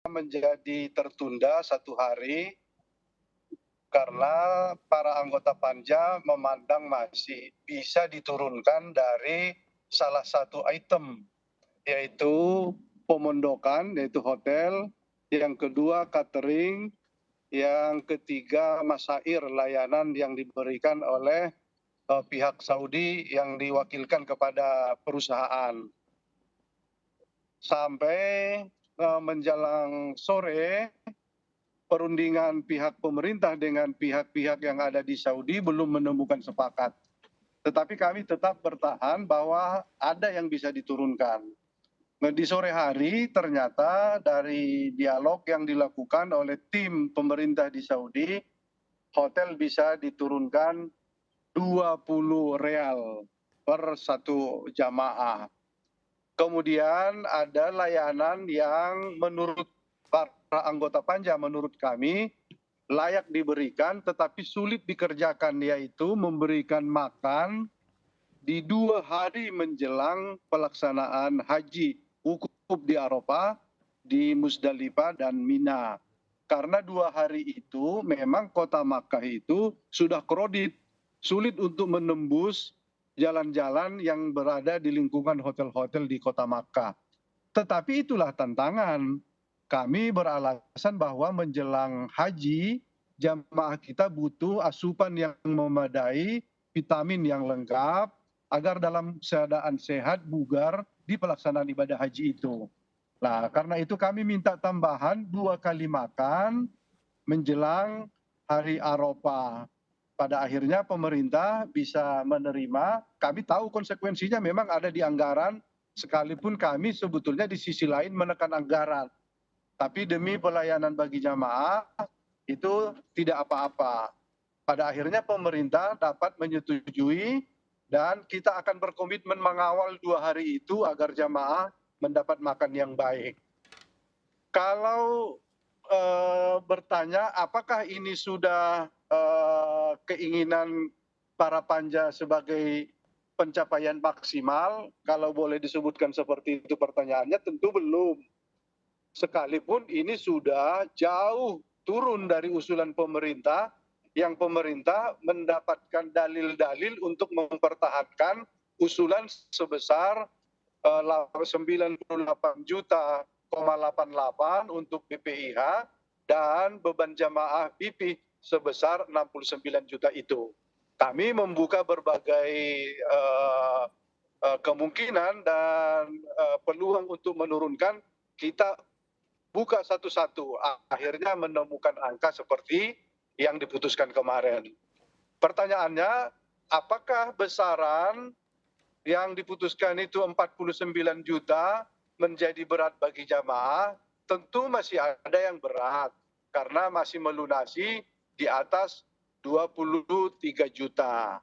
menjadi tertunda 1 hari karena para anggota panja memandang masih bisa diturunkan dari salah satu item, yaitu pemondokan, yaitu hotel, yang kedua catering, yang ketiga masyair layanan yang diberikan oleh pihak Saudi yang diwakilkan kepada perusahaan. Sampai menjelang sore, perundingan pihak pemerintah dengan pihak-pihak yang ada di Saudi belum menemukan sepakat. Tetapi kami tetap bertahan bahwa ada yang bisa diturunkan. Di sore hari ternyata dari dialog yang dilakukan oleh tim pemerintah di Saudi, hotel bisa diturunkan 20 real per satu jamaah. Kemudian ada layanan yang menurut para anggota panja, menurut kami layak diberikan tetapi sulit dikerjakan, yaitu memberikan makan di 2 hari menjelang pelaksanaan haji wukuf di Arafah, di Musdalifah dan Mina. Karena 2 hari itu memang kota Makkah itu sudah krodit, sulit untuk menembus jalan-jalan yang berada di lingkungan hotel-hotel di kota Makkah. Tetapi itulah tantangan. Kami beralasan bahwa menjelang haji, jamaah kita butuh asupan yang memadai, vitamin yang lengkap, agar dalam keadaan sehat, bugar di pelaksanaan ibadah haji itu. Nah, karena itu kami minta tambahan 2 kali makan menjelang hari Arafah. Pada akhirnya pemerintah bisa menerima, kami tahu konsekuensinya memang ada di anggaran, sekalipun kami sebetulnya di sisi lain menekan anggaran. Tapi demi pelayanan bagi jamaah, itu tidak apa-apa. Pada akhirnya pemerintah dapat menyetujui dan kita akan berkomitmen mengawal 2 hari itu agar jamaah mendapat makan yang baik. Kalau bertanya apakah ini sudah keinginan para panja sebagai pencapaian maksimal, kalau boleh disebutkan seperti itu pertanyaannya, tentu belum. Sekalipun ini sudah jauh turun dari usulan pemerintah, yang pemerintah mendapatkan dalil-dalil untuk mempertahankan usulan sebesar 98 juta 88 untuk BPIH dan beban jamaah BP sebesar 69 juta itu. Kami membuka berbagai kemungkinan dan peluang untuk menurunkan, kita buka satu-satu, akhirnya menemukan angka seperti yang diputuskan kemarin. Pertanyaannya, apakah besaran yang diputuskan itu 49 juta menjadi berat bagi jamaah? Tentu masih ada yang berat karena masih melunasi di atas 23 juta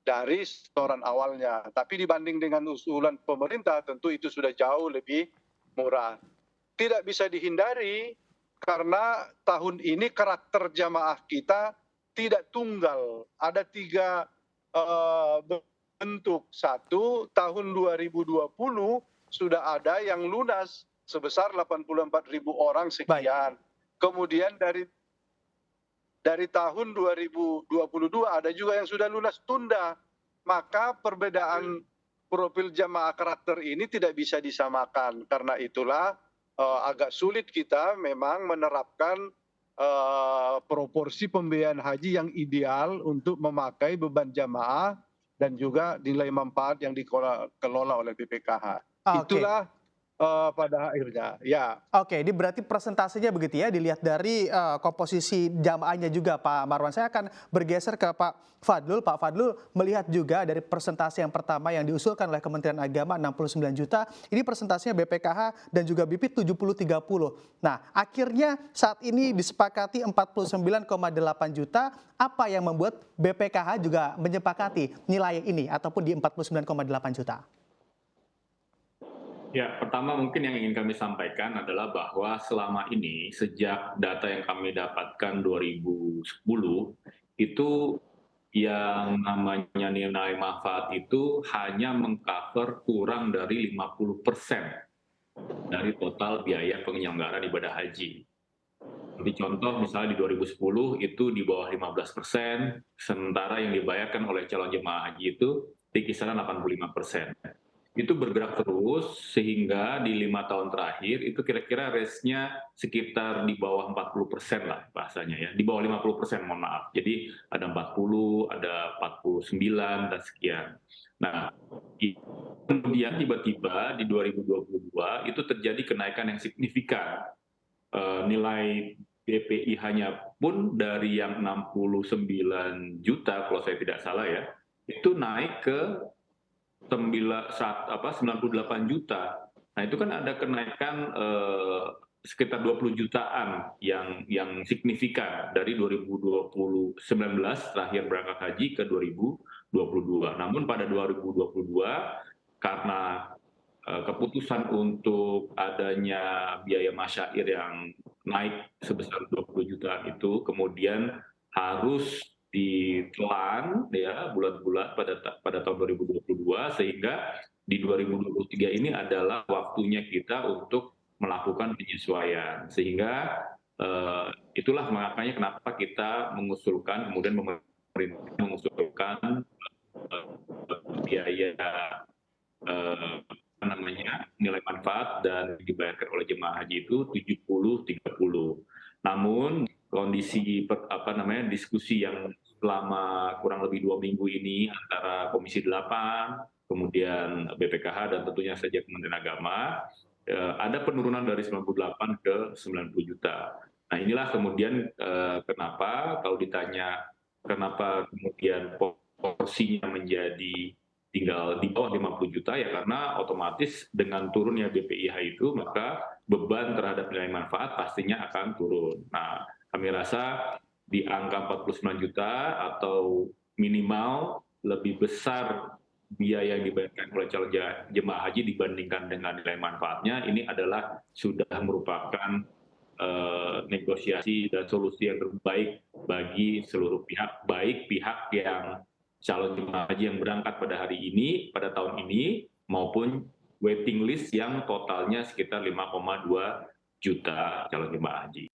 dari setoran awalnya. Tapi dibanding dengan usulan pemerintah tentu itu sudah jauh lebih murah. Tidak bisa dihindari karena tahun ini karakter jamaah kita tidak tunggal. Ada 3 bentuk. Satu, tahun 2020 sudah ada yang lunas sebesar 84.000 orang sekian. Kemudian dari tahun 2022 ada juga yang sudah lunas tunda. Maka perbedaan profil jamaah karakter ini tidak bisa disamakan. Karena itulah agak sulit kita memang menerapkan proporsi pembiayaan haji yang ideal untuk memakai beban jamaah dan juga nilai manfaat yang dikelola oleh BPKH. Oke. Itulah pada akhirnya, ya. Oke, ini berarti presentasinya begitu ya, dilihat dari komposisi jamaahnya juga Pak Marwan. Saya akan bergeser ke Pak Fadlul. Pak Fadlul melihat juga dari presentasi yang pertama yang diusulkan oleh Kementerian Agama 69 juta, ini presentasinya BPKH dan juga BIP 70-30. Nah, akhirnya saat ini disepakati 49,8 juta. Apa yang membuat BPKH juga menyepakati nilai ini ataupun di 49,8 juta? Ya, pertama mungkin yang ingin kami sampaikan adalah bahwa selama ini sejak data yang kami dapatkan 2010 itu yang namanya nilai manfaat itu hanya mengcover kurang dari 50% dari total biaya penyelenggaraan ibadah haji. Seperti contoh misalnya di 2010 itu di bawah 15%, sementara yang dibayarkan oleh calon jemaah haji itu di kisaran 85%. Itu bergerak terus sehingga di 5 tahun terakhir itu kira-kira range-nya sekitar di bawah 40% lah bahasanya ya, di bawah 50%, mohon maaf. Jadi ada 40, ada 49 dan sekian. Nah, kemudian tiba-tiba di 2022 itu terjadi kenaikan yang signifikan. Nilai BPIH-nya pun dari yang 69 juta kalau saya tidak salah ya, itu naik ke 98 juta. Nah itu kan ada kenaikan sekitar 20 jutaan yang signifikan dari 2019 terakhir berangkat haji ke 2022. Namun pada 2022 karena keputusan untuk adanya biaya masyair yang naik sebesar 20 jutaan itu kemudian harus ditelan ya bulan-bulan pada tahun 2022 sehingga di 2023 ini adalah waktunya kita untuk melakukan penyesuaian sehingga itulah makanya kenapa kita mengusulkan kemudian pemerintah mengusulkan biaya nilai manfaat dan dibayarkan oleh jemaah haji itu 70-30. Namun kondisi diskusi yang selama kurang lebih 2 minggu ini antara Komisi 8, kemudian BPKH dan tentunya saja Kementerian Agama ada penurunan dari 98 ke 90 juta. Nah inilah kemudian kenapa kalau ditanya kenapa kemudian porsinya menjadi tinggal di bawah 50 juta ya karena otomatis dengan turunnya BPIH itu maka beban terhadap nilai manfaat pastinya akan turun. Nah, kami rasa di angka 49 juta atau minimal lebih besar biaya yang dibayarkan oleh calon jemaah haji dibandingkan dengan nilai manfaatnya ini adalah sudah merupakan negosiasi dan solusi yang terbaik bagi seluruh pihak, baik pihak yang calon jemaah haji yang berangkat pada hari ini, pada tahun ini, maupun waiting list yang totalnya sekitar 5,2 juta calon jemaah haji.